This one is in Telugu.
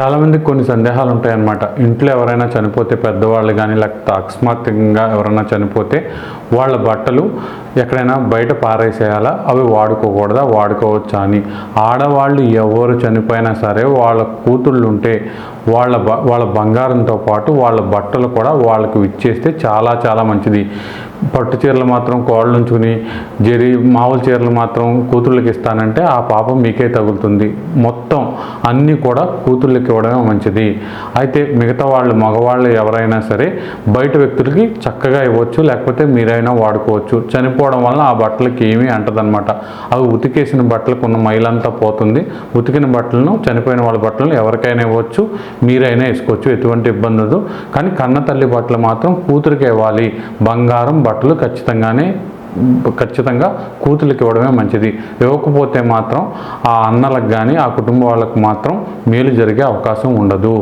చాలామందికి కొన్ని సందేహాలు ఉంటాయన్నమాట. ఇంట్లో ఎవరైనా చనిపోతే పెద్దవాళ్ళు కానీ లేకపోతే అకస్మాత్తుగా ఎవరైనా చనిపోతే వాళ్ళ బట్టలు ఎక్కడైనా బయట పారేసేయాలా, అవి వాడుకోకూడదా, వాడుకోవచ్చా అని. ఆడవాళ్ళు ఎవరు చనిపోయినా సరే వాళ్ళ కూతుళ్ళు ఉంటే వాళ్ళ బంగారంతో పాటు వాళ్ళ బట్టలు కూడా వాళ్ళకు ఇచ్చేస్తే చాలా చాలా మంచిది. పట్టు చీరలు మాత్రం కోడలు ఉంచుకుని మామూలు చీరలు మాత్రం కూతుళ్ళకి ఇస్తానంటే ఆ పాపం మీకే తగులుతుంది. మొత్తం అన్నీ కూడా కూతుళ్ళకి ఇవ్వడమే మంచిది. అయితే మిగతా వాళ్ళు మగవాళ్ళు ఎవరైనా సరే బయట వ్యక్తులకి చక్కగా ఇవ్వచ్చు, లేకపోతే మీరైనా వాడుకోవచ్చు. చనిపోవడం వల్ల ఆ బట్టలకి ఏమీ అంటదనమాట. అవి ఉతికేసిన బట్టలకు ఉన్న మైలంతా పోతుంది. ఉతికిన బట్టలను, చనిపోయిన వాళ్ళ బట్టలను ఎవరికైనా ఇవ్వచ్చు, మీరైనా వేసుకోవచ్చు, ఎటువంటి ఇబ్బంది ఉండదు. కానీ కన్న తల్లి బట్టలు మాత్రం కూతురికి ఇవ్వాలి. బంగారం బట్టలు ఖచ్చితంగా కూతురికి ఇవ్వడమే మంచిది. ఇవ్వకపోతే మాత్రం ఆ అన్నలకు కానీ ఆ కుటుంబ వాళ్ళకు మాత్రం మేలు జరిగే అవకాశం ఉండదు.